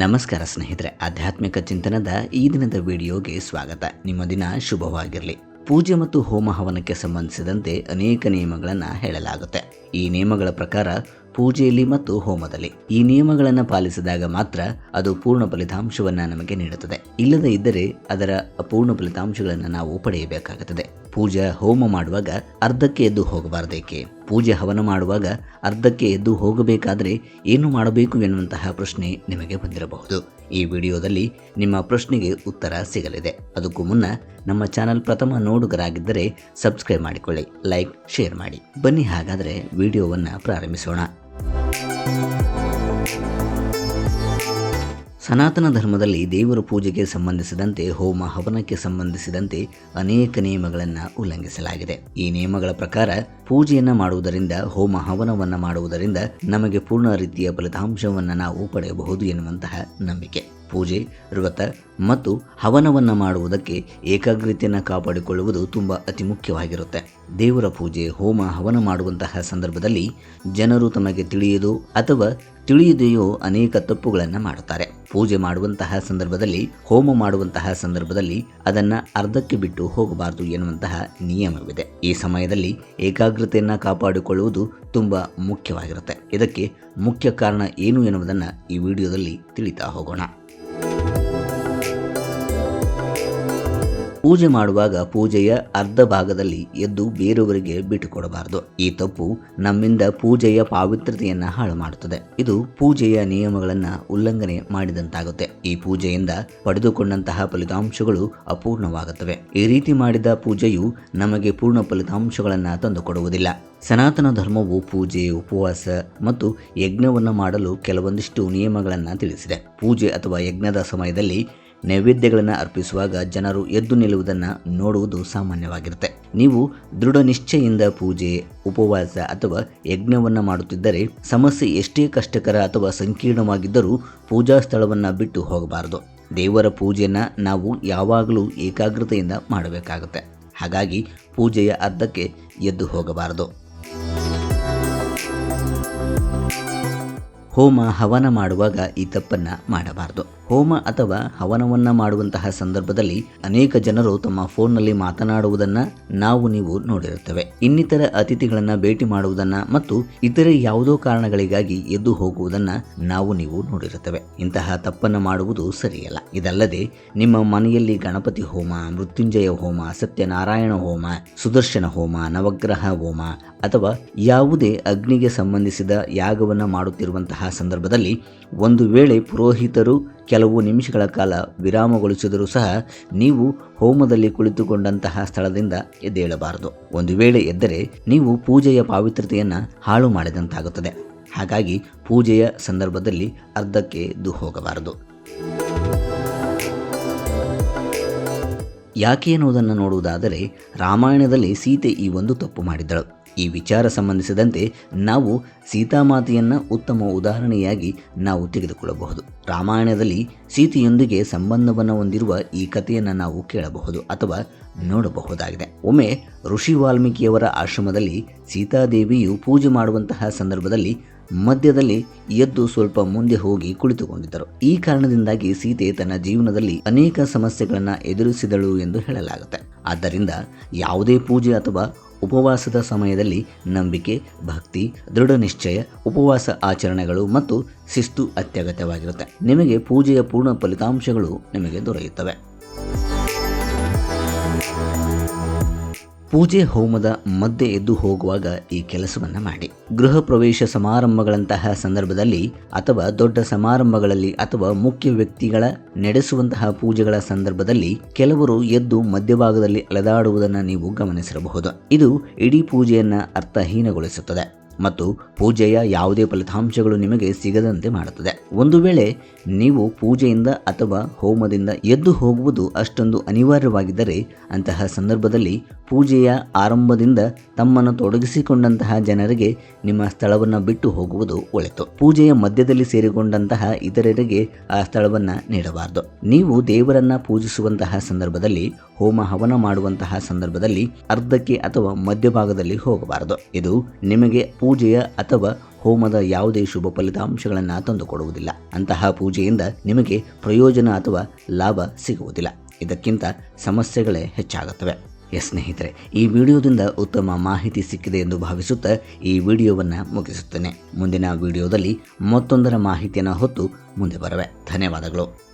ನಮಸ್ಕಾರ ಸ್ನೇಹಿತರೆ, ಆಧ್ಯಾತ್ಮಿಕ ಚಿಂತನದ ಈ ದಿನದ ವಿಡಿಯೋಗೆ ಸ್ವಾಗತ. ನಿಮ್ಮ ದಿನ ಶುಭವಾಗಿರಲಿ. ಪೂಜೆ ಮತ್ತು ಹೋಮ ಹವನಕ್ಕೆ ಸಂಬಂಧಿಸಿದಂತೆ ಅನೇಕ ನಿಯಮಗಳನ್ನು ಹೇಳಲಾಗುತ್ತೆ. ಈ ನಿಯಮಗಳ ಪ್ರಕಾರ ಪೂಜೆಯಲ್ಲಿ ಮತ್ತು ಹೋಮದಲ್ಲಿ ಈ ನಿಯಮಗಳನ್ನು ಪಾಲಿಸಿದಾಗ ಮಾತ್ರ ಅದು ಪೂರ್ಣ ಫಲಿತಾಂಶವನ್ನು ನಮಗೆ ನೀಡುತ್ತದೆ. ಇಲ್ಲದೇ ಇದ್ದರೆ ಅದರ ಅಪೂರ್ಣ ಫಲಿತಾಂಶಗಳನ್ನು ನಾವು ಪಡೆಯಬೇಕಾಗುತ್ತದೆ. ಪೂಜೆ ಹೋಮ ಮಾಡುವಾಗ ಅರ್ಧಕ್ಕೆ ಎದ್ದು ಹೋಗಬಾರದೇಕೆ? ಪೂಜೆ ಹವನ ಮಾಡುವಾಗ ಅರ್ಧಕ್ಕೆ ಎದ್ದು ಹೋಗಬೇಕಾದರೆ ಏನು ಮಾಡಬೇಕು ಎನ್ನುವಂತಹ ಪ್ರಶ್ನೆ ನಿಮಗೆ ಬಂದಿರಬಹುದು. ಈ ವಿಡಿಯೋದಲ್ಲಿ ನಿಮ್ಮ ಪ್ರಶ್ನೆಗೆ ಉತ್ತರ ಸಿಗಲಿದೆ. ಅದಕ್ಕೂ ಮುನ್ನ ನಮ್ಮ ಚಾನಲ್ ಪ್ರಥಮ ನೋಡುಗರಾಗಿದ್ದರೆ ಸಬ್ಸ್ಕ್ರೈಬ್ ಮಾಡಿಕೊಳ್ಳಿ, ಲೈಕ್, ಶೇರ್ ಮಾಡಿ. ಬನ್ನಿ ಹಾಗಾದರೆ ವಿಡಿಯೋವನ್ನು ಪ್ರಾರಂಭಿಸೋಣ. ಸನಾತನ ಧರ್ಮದಲ್ಲಿ ದೇವರ ಪೂಜೆಗೆ ಸಂಬಂಧಿಸಿದಂತೆ ಹೋಮ ಹವನಕ್ಕೆ ಸಂಬಂಧಿಸಿದಂತೆ ಅನೇಕ ನಿಯಮಗಳನ್ನು ಉಲ್ಲಂಘಿಸಲಾಗಿದೆ. ಈ ನಿಯಮಗಳ ಪ್ರಕಾರ ಪೂಜೆಯನ್ನು ಮಾಡುವುದರಿಂದ, ಹೋಮ ಹವನವನ್ನು ಮಾಡುವುದರಿಂದ ನಮಗೆ ಪೂರ್ಣ ರೀತಿಯ ಫಲಿತಾಂಶವನ್ನು ನಾವು ಪಡೆಯಬಹುದು ಎನ್ನುವಂತಹ ನಂಬಿಕೆ. ಪೂಜೆ, ವ್ರತ ಮತ್ತು ಹವನವನ್ನು ಮಾಡುವುದಕ್ಕೆ ಏಕಾಗ್ರತೆಯನ್ನು ಕಾಪಾಡಿಕೊಳ್ಳುವುದು ತುಂಬ ಅತಿ ಮುಖ್ಯವಾಗಿರುತ್ತೆ. ದೇವರ ಪೂಜೆ, ಹೋಮ ಹವನ ಮಾಡುವಂತಹ ಸಂದರ್ಭದಲ್ಲಿ ಜನರು ತಮಗೆ ತಿಳಿಯದು ಅಥವಾ ತಿಳಿಯದೆಯೋ ಅನೇಕ ತಪ್ಪುಗಳನ್ನು ಮಾಡುತ್ತಾರೆ. ಪೂಜೆ ಮಾಡುವಂತಹ ಸಂದರ್ಭದಲ್ಲಿ, ಹೋಮ ಮಾಡುವಂತಹ ಸಂದರ್ಭದಲ್ಲಿ ಅದನ್ನು ಅರ್ಧಕ್ಕೆ ಬಿಟ್ಟು ಹೋಗಬಾರದು ಎನ್ನುವಂತಹ ನಿಯಮವಿದೆ. ಈ ಸಮಯದಲ್ಲಿ ಏಕಾಗ್ರತೆಯನ್ನು ಕಾಪಾಡಿಕೊಳ್ಳುವುದು ತುಂಬ ಮುಖ್ಯವಾಗಿರುತ್ತೆ. ಇದಕ್ಕೆ ಮುಖ್ಯ ಕಾರಣ ಏನು ಎನ್ನುವುದನ್ನು ಈ ವಿಡಿಯೋದಲ್ಲಿ ತಿಳಿತಾ ಹೋಗೋಣ. ಪೂಜೆ ಮಾಡುವಾಗ ಪೂಜೆಯ ಅರ್ಧ ಭಾಗದಲ್ಲಿ ಎದ್ದು ಬೇರೆಯವರಿಗೆ ಬಿಟ್ಟುಕೊಡಬಾರದು. ಈ ತಪ್ಪು ನಮ್ಮಿಂದ ಪೂಜೆಯ ಪಾವಿತ್ರ್ಯತೆಯನ್ನು ಹಾಳು ಮಾಡುತ್ತದೆ. ಇದು ಪೂಜೆಯ ನಿಯಮಗಳನ್ನು ಉಲ್ಲಂಘನೆ ಮಾಡಿದಂತಾಗುತ್ತೆ. ಈ ಪೂಜೆಯಿಂದ ಪಡೆದುಕೊಂಡಂತಹ ಫಲಿತಾಂಶಗಳು ಅಪೂರ್ಣವಾಗುತ್ತವೆ. ಈ ರೀತಿ ಮಾಡಿದ ಪೂಜೆಯು ನಮಗೆ ಪೂರ್ಣ ಫಲಿತಾಂಶಗಳನ್ನು ತಂದುಕೊಡುವುದಿಲ್ಲ. ಸನಾತನ ಧರ್ಮವು ಪೂಜೆ, ಉಪವಾಸ ಮತ್ತು ಯಜ್ಞವನ್ನು ಮಾಡಲು ಕೆಲವೊಂದಿಷ್ಟು ನಿಯಮಗಳನ್ನು ತಿಳಿಸಿದೆ. ಪೂಜೆ ಅಥವಾ ಯಜ್ಞದ ಸಮಯದಲ್ಲಿ ನೈವೇದ್ಯಗಳನ್ನು ಅರ್ಪಿಸುವಾಗ ಜನರು ಎದ್ದು ನಿಲ್ಲುವುದನ್ನು ನೋಡುವುದು ಸಾಮಾನ್ಯವಾಗಿರುತ್ತೆ. ನೀವು ದೃಢ ನಿಶ್ಚಯಿಂದ ಪೂಜೆ, ಉಪವಾಸ ಅಥವಾ ಯಜ್ಞವನ್ನು ಮಾಡುತ್ತಿದ್ದರೆ ಸಮಸ್ಯೆ ಎಷ್ಟೇ ಕಷ್ಟಕರ ಅಥವಾ ಸಂಕೀರ್ಣವಾಗಿದ್ದರೂ ಪೂಜಾ ಸ್ಥಳವನ್ನು ಬಿಟ್ಟು ಹೋಗಬಾರದು. ದೇವರ ಪೂಜೆಯನ್ನು ನಾವು ಯಾವಾಗಲೂ ಏಕಾಗ್ರತೆಯಿಂದ ಮಾಡಬೇಕಾಗುತ್ತೆ. ಹಾಗಾಗಿ ಪೂಜೆಯ ಅರ್ಧಕ್ಕೆ ಎದ್ದು ಹೋಗಬಾರದು. ಹೋಮ ಹವನ ಮಾಡುವಾಗ ಈ ತಪ್ಪನ್ನು ಮಾಡಬಾರದು. ಹೋಮ ಅಥವಾ ಹವನವನ್ನು ಮಾಡುವಂತಹ ಸಂದರ್ಭದಲ್ಲಿ ಅನೇಕ ಜನರು ತಮ್ಮ ಫೋನ್ನಲ್ಲಿ ಮಾತನಾಡುವುದನ್ನು ನೀವು ನೋಡಿರುತ್ತೇವೆ. ಇನ್ನಿತರ ಅತಿಥಿಗಳನ್ನು ಭೇಟಿ ಮಾಡುವುದನ್ನು ಮತ್ತು ಇತರೆ ಯಾವುದೋ ಕಾರಣಗಳಿಗಾಗಿ ಎದ್ದು ಹೋಗುವುದನ್ನು ನೀವು ನೋಡಿರುತ್ತೇವೆ. ಇಂತಹ ತಪ್ಪನ್ನು ಮಾಡುವುದು ಸರಿಯಲ್ಲ. ಇದಲ್ಲದೆ ನಿಮ್ಮ ಮನೆಯಲ್ಲಿ ಗಣಪತಿ ಹೋಮ, ಮೃತ್ಯುಂಜಯ ಹೋಮ, ಸತ್ಯನಾರಾಯಣ ಹೋಮ, ಸುದರ್ಶನ ಹೋಮ, ನವಗ್ರಹ ಹೋಮ ಅಥವಾ ಯಾವುದೇ ಅಗ್ನಿಗೆ ಸಂಬಂಧಿಸಿದ ಯಾಗವನ್ನು ಮಾಡುತ್ತಿರುವಂತಹ ಸಂದರ್ಭದಲ್ಲಿ ಒಂದು ವೇಳೆ ಪುರೋಹಿತರು ಕೆಲವು ನಿಮಿಷಗಳ ಕಾಲ ವಿರಾಮಗೊಳಿಸಿದರೂ ಸಹ ನೀವು ಹೋಮದಲ್ಲಿ ಕುಳಿತುಕೊಂಡಂತಹ ಸ್ಥಳದಿಂದ ಎದ್ದೇಳಬಾರದು. ಒಂದು ವೇಳೆ ಎದ್ದರೆ ನೀವು ಪೂಜೆಯ ಪಾವಿತ್ರ್ಯತೆಯನ್ನು ಹಾಳು ಮಾಡಿದಂತಾಗುತ್ತದೆ. ಹಾಗಾಗಿ ಪೂಜೆಯ ಸಂದರ್ಭದಲ್ಲಿ ಅರ್ಧಕ್ಕೆ ಎದ್ದು ಹೋಗಬಾರದು. ಯಾಕೆ ಎನ್ನುವುದನ್ನು ನೋಡುವುದಾದರೆ, ರಾಮಾಯಣದಲ್ಲಿ ಸೀತೆ ಈ ಒಂದು ತಪ್ಪು ಮಾಡಿದ್ದಳು. ಈ ವಿಚಾರ ಸಂಬಂಧಿಸಿದಂತೆ ನಾವು ಸೀತಾಮಾತೆಯನ್ನು ಉತ್ತಮ ಉದಾಹರಣೆಯಾಗಿ ನಾವು ತೆಗೆದುಕೊಳ್ಳಬಹುದು. ರಾಮಾಯಣದಲ್ಲಿ ಸೀತೆಯೊಂದಿಗೆ ಸಂಬಂಧವನ್ನು ಹೊಂದಿರುವ ಈ ಕಥೆಯನ್ನು ನಾವು ಕೇಳಬಹುದು ಅಥವಾ ನೋಡಬಹುದಾಗಿದೆ. ಒಮ್ಮೆ ಋಷಿ ವಾಲ್ಮೀಕಿಯವರ ಆಶ್ರಮದಲ್ಲಿ ಸೀತಾದೇವಿಯು ಪೂಜೆ ಮಾಡುವಂತಹ ಸಂದರ್ಭದಲ್ಲಿ ಮಧ್ಯದಲ್ಲಿ ಎದ್ದು ಸ್ವಲ್ಪ ಮುಂದೆ ಹೋಗಿ ಕುಳಿತುಕೊಂಡಿದ್ದರು. ಈ ಕಾರಣದಿಂದಾಗಿ ಸೀತೆ ತನ್ನ ಜೀವನದಲ್ಲಿ ಅನೇಕ ಸಮಸ್ಯೆಗಳನ್ನು ಎದುರಿಸಿದಳು ಎಂದು ಹೇಳಲಾಗುತ್ತೆ. ಆದ್ದರಿಂದ ಯಾವುದೇ ಪೂಜೆ ಅಥವಾ ಉಪವಾಸದ ಸಮಯದಲ್ಲಿ ನಂಬಿಕೆ, ಭಕ್ತಿ, ದೃಢ ನಿಶ್ಚಯ, ಉಪವಾಸ ಆಚರಣೆಗಳು ಮತ್ತು ಶಿಸ್ತು ಅತ್ಯಗತ್ಯವಾಗಿರುತ್ತೆ. ನಿಮಗೆ ಪೂಜೆಯ ಪೂರ್ಣ ಫಲಿತಾಂಶಗಳು ನಿಮಗೆ ದೊರೆಯುತ್ತವೆ. ಪೂಜೆ ಹೋಮದ ಮಧ್ಯೆ ಎದ್ದು ಹೋಗುವಾಗ ಈ ಕೆಲಸವನ್ನು ಮಾಡಿ. ಗೃಹ ಪ್ರವೇಶ ಸಮಾರಂಭಗಳಂತಹ ಸಂದರ್ಭದಲ್ಲಿ ಅಥವಾ ದೊಡ್ಡ ಸಮಾರಂಭಗಳಲ್ಲಿ ಅಥವಾ ಮುಖ್ಯ ವ್ಯಕ್ತಿಗಳ ನಡೆಸುವಂತಹ ಪೂಜೆಗಳ ಸಂದರ್ಭದಲ್ಲಿ ಕೆಲವರು ಎದ್ದು ಮಧ್ಯಭಾಗದಲ್ಲಿ ಅಲೆದಾಡುವುದನ್ನು ನೀವು ಗಮನಿಸಿರಬಹುದು. ಇದು ಇಡೀ ಪೂಜೆಯನ್ನು ಅರ್ಥಹೀನಗೊಳಿಸುತ್ತದೆ ಮತ್ತು ಪೂಜೆಯ ಯಾವುದೇ ಫಲಿತಾಂಶಗಳು ನಿಮಗೆ ಸಿಗದಂತೆ ಮಾಡುತ್ತದೆ. ಒಂದು ವೇಳೆ ನೀವು ಪೂಜೆಯಿಂದ ಅಥವಾ ಹೋಮದಿಂದ ಎದ್ದು ಹೋಗುವುದು ಅಷ್ಟೊಂದು ಅನಿವಾರ್ಯವಾಗಿದ್ದರೆ ಅಂತಹ ಸಂದರ್ಭದಲ್ಲಿ ಪೂಜೆಯ ಆರಂಭದಿಂದ ತಮ್ಮನ್ನು ತೊಡಗಿಸಿಕೊಂಡಂತಹ ಜನರಿಗೆ ನಿಮ್ಮ ಸ್ಥಳವನ್ನು ಬಿಟ್ಟು ಹೋಗುವುದು ಒಳಿತು. ಪೂಜೆಯ ಮಧ್ಯದಲ್ಲಿ ಸೇರಿಕೊಂಡಂತಹ ಇತರರಿಗೆ ಆ ಸ್ಥಳವನ್ನು ನೀಡಬಾರದು. ನೀವು ದೇವರನ್ನ ಪೂಜಿಸುವಂತಹ ಸಂದರ್ಭದಲ್ಲಿ, ಹೋಮ ಹವನ ಮಾಡುವಂತಹ ಸಂದರ್ಭದಲ್ಲಿ ಅರ್ಧಕ್ಕೆ ಅಥವಾ ಮಧ್ಯಭಾಗದಲ್ಲಿ ಹೋಗಬಾರದು. ಇದು ನಿಮಗೆ ಪೂಜೆಯ ಅಥವಾ ಹೋಮದ ಯಾವುದೇ ಶುಭ ಫಲಿತಾಂಶಗಳನ್ನು ತಂದುಕೊಡುವುದಿಲ್ಲ. ಅಂತಹ ಪೂಜೆಯಿಂದ ನಿಮಗೆ ಪ್ರಯೋಜನ ಅಥವಾ ಲಾಭ ಸಿಗುವುದಿಲ್ಲ. ಇದಕ್ಕಿಂತ ಸಮಸ್ಯೆಗಳೇ ಹೆಚ್ಚಾಗುತ್ತವೆ. ಸ್ನೇಹಿತರೆ, ಈ ವಿಡಿಯೋದಿಂದ ಉತ್ತಮ ಮಾಹಿತಿ ಸಿಕ್ಕಿದೆ ಎಂದು ಭಾವಿಸುತ್ತಾ ಈ ವಿಡಿಯೋವನ್ನು ಮುಗಿಸುತ್ತೇನೆ. ಮುಂದಿನ ವಿಡಿಯೋದಲ್ಲಿ ಮತ್ತೊಂದರ ಮಾಹಿತಿಯನ್ನು ಹೊತ್ತು ಮುಂದೆ ಬರುವೆ. ಧನ್ಯವಾದಗಳು.